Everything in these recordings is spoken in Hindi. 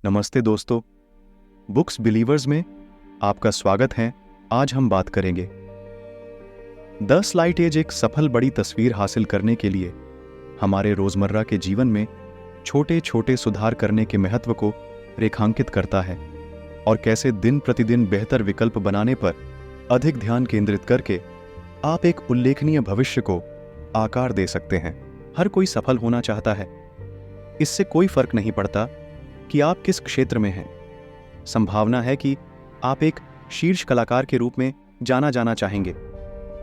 नमस्ते दोस्तों, बुक्स बिलीवर्स में आपका स्वागत है। आज हम बात करेंगे 10 लाइट एज एक सफल बड़ी तस्वीर हासिल करने के लिए हमारे रोजमर्रा के जीवन में छोटे छोटे सुधार करने के महत्व को रेखांकित करता है और कैसे दिन प्रतिदिन बेहतर विकल्प बनाने पर अधिक ध्यान केंद्रित करके आप एक उल्लेखनीय भविष्य को आकार दे सकते हैं। हर कोई सफल होना चाहता है। इससे कोई फर्क नहीं पड़ता कि आप किस क्षेत्र में हैं। संभावना है कि आप एक शीर्ष कलाकार के रूप में जाना जाना चाहेंगे,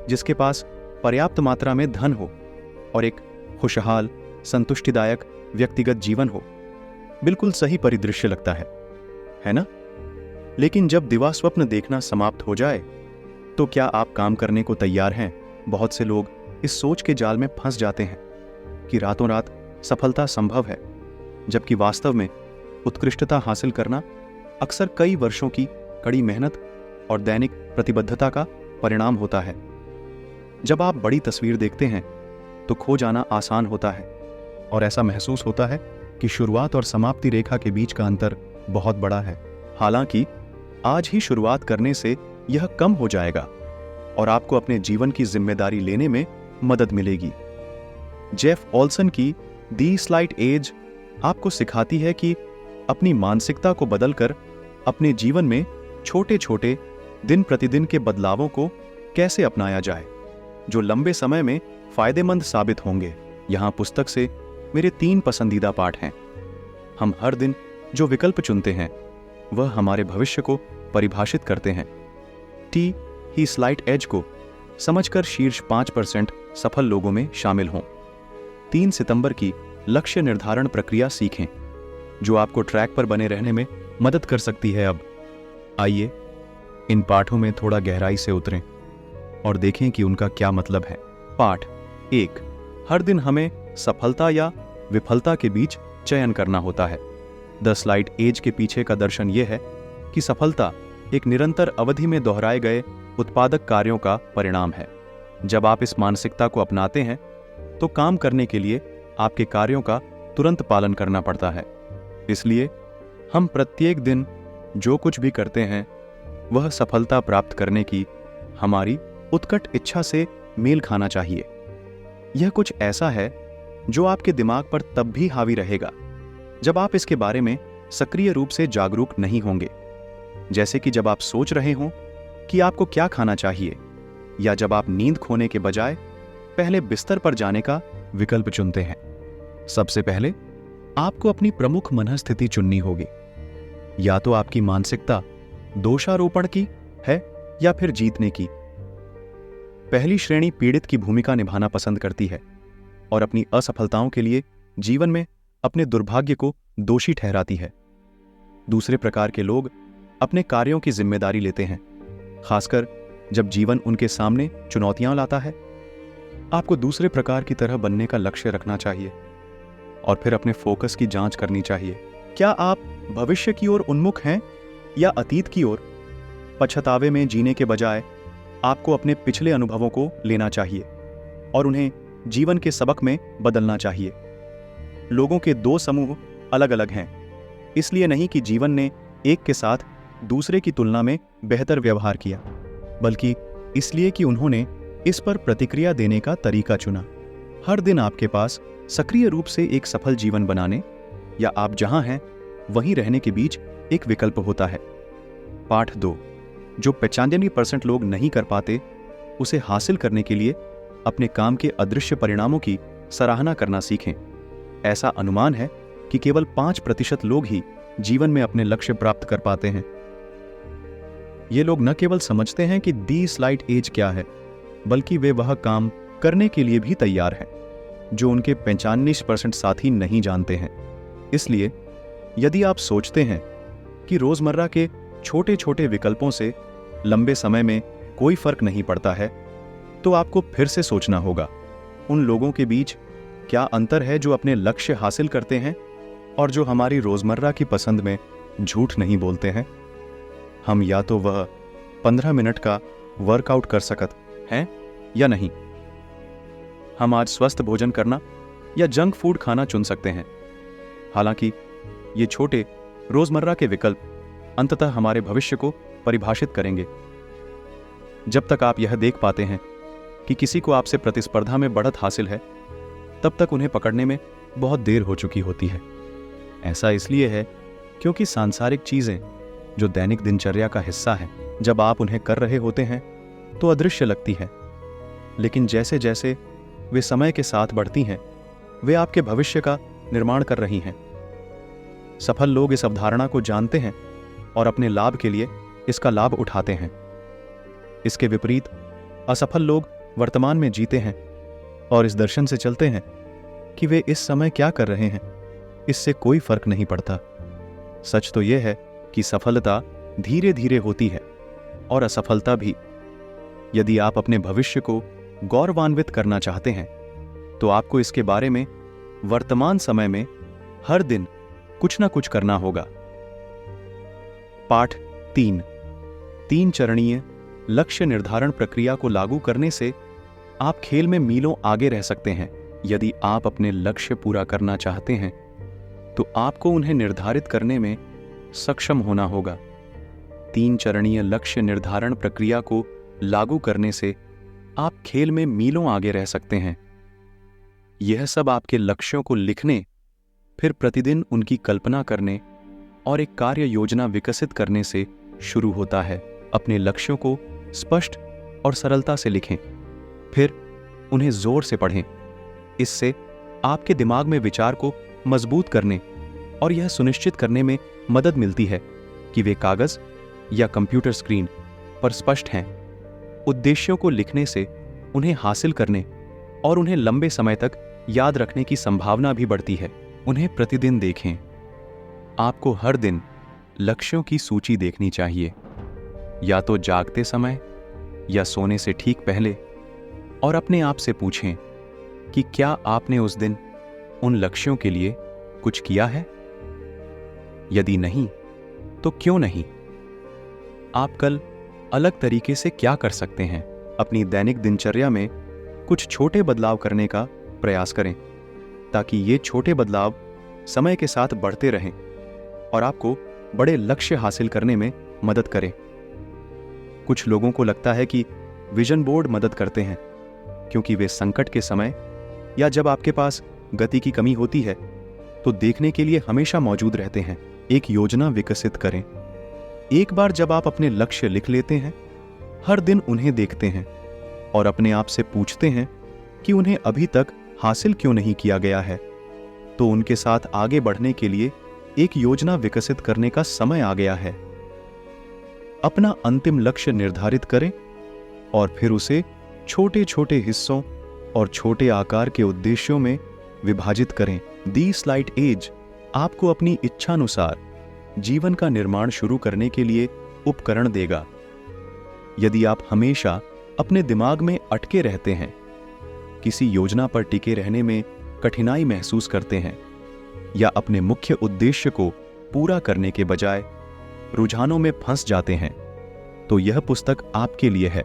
जिसके पास पर्याप्त मात्रा में धन हो और एक खुशहाल, संतुष्टिदायक व्यक्तिगत जीवन हो। बिल्कुल सही परिदृश्य लगता है ना? लेकिन जब दिवास्वप्न देखना समाप्त हो जाए, तो क्या आप काम करने को तैयार हैं? बहुत से लोग इस सोच के जाल में फंस जाते हैं कि रातों रात सफलता संभव है, जबकि वास्तव में उत्कृष्टता हासिल करना अक्सर कई वर्षों की कड़ी मेहनत और दैनिक प्रतिबद्धता का परिणाम होता है। जब आप बड़ी तस्वीर देखते हैं तो खो जाना आसान होता है और ऐसा महसूस होता है कि शुरुआत और समाप्ति रेखा के बीच का अंतर बहुत बड़ा है। हालांकि आज ही शुरुआत करने से यह कम हो जाएगा और आपको अपने जीवन की जिम्मेदारी लेने में मदद मिलेगी। जेफ ऑल्सन की दी स्लाइट एज आपको सिखाती है कि अपनी मानसिकता को बदलकर अपने जीवन में छोटे छोटे दिन प्रतिदिन के बदलावों को कैसे अपनाया जाए, जो लंबे समय में फायदेमंद साबित होंगे। यहाँ पुस्तक से मेरे 3 पसंदीदा पाठ हैं। हम हर दिन जो विकल्प चुनते हैं वह हमारे भविष्य को परिभाषित करते हैं। टी ही स्लाइट एज को समझकर शीर्ष 5% सफल लोगों में शामिल हों। 3 सितंबर की लक्ष्य निर्धारण प्रक्रिया सीखें, जो आपको ट्रैक पर बने रहने में मदद कर सकती है। अब आइए इन पाठों में थोड़ा गहराई से उतरें और देखें कि उनका क्या मतलब है। पाठ 1, हर दिन हमें सफलता या विफलता के बीच चयन करना होता है। 10 लाइट एज के पीछे का दर्शन यह है कि सफलता एक निरंतर अवधि में दोहराए गए उत्पादक कार्यों का परिणाम है। जब आप इस मानसिकता को अपनाते हैं तो काम करने के लिए आपके कार्यों का तुरंत पालन करना पड़ता है। इसलिए हम प्रत्येक दिन जो कुछ भी करते हैं वह सफलता प्राप्त करने की हमारी उत्कट इच्छा से मेल खाना चाहिए। यह कुछ ऐसा है जो आपके दिमाग पर तब भी हावी रहेगा जब आप इसके बारे में सक्रिय रूप से जागरूक नहीं होंगे, जैसे कि जब आप सोच रहे हों कि आपको क्या खाना चाहिए, या जब आप नींद खोने के बजाय पहले बिस्तर पर जाने का विकल्प चुनते हैं। सबसे पहले आपको अपनी प्रमुख मनःस्थिति चुननी होगी। या तो आपकी मानसिकता दोषारोपण की है या फिर जीतने की। पहली श्रेणी पीड़ित की भूमिका निभाना पसंद करती है और अपनी असफलताओं के लिए जीवन में अपने दुर्भाग्य को दोषी ठहराती है। दूसरे प्रकार के लोग अपने कार्यों की जिम्मेदारी लेते हैं, खासकर जब जीवन उनके सामने चुनौतियां लाता है। आपको दूसरे प्रकार की तरह बनने का लक्ष्य रखना चाहिए और फिर अपने फोकस की जांच करनी चाहिए। क्या आप भविष्य की ओर उन्मुख हैं या अतीत की ओर? पछतावे में जीने के बजाय आपको अपने पिछले अनुभवों को लेना चाहिए और उन्हें जीवन के सबक में बदलना चाहिए। लोगों के 2 समूह अलग अलग हैं, इसलिए नहीं कि जीवन ने एक के साथ दूसरे की तुलना में बेहतर व्यवहार किया, बल्कि इसलिए कि उन्होंने इस पर प्रतिक्रिया देने का तरीका चुना। हर दिन आपके पास सक्रिय रूप से एक सफल जीवन बनाने या आप जहां हैं वहीं रहने के बीच एक विकल्प होता है। पाठ 2, जो 95% लोग नहीं कर पाते, उसे हासिल करने के लिए अपने काम के अदृश्य परिणामों की सराहना करना सीखें। ऐसा अनुमान है कि केवल 5% लोग ही जीवन में अपने लक्ष्य प्राप्त कर पाते हैं। ये लोग न केवल समझते हैं कि दी स्लाइट एज क्या है, बल्कि वे वह काम करने के लिए भी तैयार हैं जो उनके 95% साथी नहीं जानते हैं। इसलिए यदि आप सोचते हैं कि रोजमर्रा के छोटे छोटे विकल्पों से लंबे समय में कोई फर्क नहीं पड़ता है, तो आपको फिर से सोचना होगा उन लोगों के बीच क्या अंतर है जो अपने लक्ष्य हासिल करते हैं और जो हमारी रोजमर्रा की पसंद में झूठ नहीं बोलते हैं। हम या तो वह 15 मिनट का वर्कआउट कर सकते हैं या नहीं। हम आज स्वस्थ भोजन करना या जंक फूड खाना चुन सकते हैं। हालांकि ये छोटे रोजमर्रा के विकल्प अंततः हमारे भविष्य को परिभाषित करेंगे। जब तक आप यह देख पाते हैं कि किसी को आपसे प्रतिस्पर्धा में बढ़त हासिल है, तब तक उन्हें पकड़ने में बहुत देर हो चुकी होती है। ऐसा इसलिए है क्योंकि सांसारिक चीजें जो दैनिक दिनचर्या का हिस्सा है, जब आप उन्हें कर रहे होते हैं तो अदृश्य लगती है, लेकिन जैसे जैसे वे समय के साथ बढ़ती हैं, वे आपके भविष्य का निर्माण कर रही हैं। सफल लोग इस अवधारणा को जानते हैं और अपने लाभ के लिए इसका लाभ उठाते हैं। इसके विपरीत असफल लोग वर्तमान में जीते हैं और इस दर्शन से चलते हैं कि वे इस समय क्या कर रहे हैं, इससे कोई फर्क नहीं पड़ता। सच तो यह है कि सफलता धीरे धीरे होती है और असफलता भी। यदि आप अपने भविष्य को गौरवान्वित करना चाहते हैं तो आपको इसके बारे में वर्तमान समय में हर दिन कुछ ना कुछ करना होगा। पाठ 3 चरणीय लक्ष्य निर्धारण प्रक्रिया को लागू करने से आप खेल में मीलों आगे रह सकते हैं। यदि आप अपने लक्ष्य पूरा करना चाहते हैं तो आपको उन्हें निर्धारित करने में सक्षम होना होगा। 3 चरणीय लक्ष्य निर्धारण प्रक्रिया को लागू करने से आप खेल में मीलों आगे रह सकते हैं। यह सब आपके लक्ष्यों को लिखने, फिर प्रतिदिन उनकी कल्पना करने और एक कार्य योजना विकसित करने से शुरू होता है। अपने लक्ष्यों को स्पष्ट और सरलता से लिखें, फिर उन्हें जोर से पढ़ें। इससे आपके दिमाग में विचार को मजबूत करने और यह सुनिश्चित करने में मदद मिलती है कि वे कागज या कंप्यूटर स्क्रीन पर स्पष्ट हैं। उद्देश्यों को लिखने से उन्हें हासिल करने और उन्हें लंबे समय तक याद रखने की संभावना भी बढ़ती है। उन्हें प्रतिदिन देखें। आपको हर दिन लक्ष्यों की सूची देखनी चाहिए, या तो जागते समय या सोने से ठीक पहले, और अपने आप से पूछें कि क्या आपने उस दिन उन लक्ष्यों के लिए कुछ किया है? यदि नहीं, तो क्यों नहीं? आप कल अलग तरीके से क्या कर सकते हैं? अपनी दैनिक दिनचर्या में कुछ छोटे बदलाव करने का प्रयास करें, ताकि ये छोटे बदलाव समय के साथ बढ़ते रहें और आपको बड़े लक्ष्य हासिल करने में मदद करें। कुछ लोगों को लगता है कि विजन बोर्ड मदद करते हैं, क्योंकि वे संकट के समय या जब आपके पास गति की कमी होती है तो देखने के लिए हमेशा मौजूद रहते हैं। एक योजना विकसित करें। एक बार जब आप अपने लक्ष्य लिख लेते हैं, हर दिन उन्हें देखते हैं और अपने आप से पूछते हैं कि उन्हें अभी तक हासिल क्यों नहीं किया गया है, तो उनके साथ आगे बढ़ने के लिए एक योजना विकसित करने का समय आ गया है। अपना अंतिम लक्ष्य निर्धारित करें और फिर उसे छोटे छोटे हिस्सों और छोटे आकार के उद्देश्यों में विभाजित करें। दी स्लाइट एज आपको अपनी इच्छानुसार जीवन का निर्माण शुरू करने के लिए उपकरण देगा। यदि आप हमेशा अपने दिमाग में अटके रहते हैं, किसी योजना पर टिके रहने में कठिनाई महसूस करते हैं, या अपने मुख्य उद्देश्य को पूरा करने के बजाय रुझानों में फंस जाते हैं, तो यह पुस्तक आपके लिए है।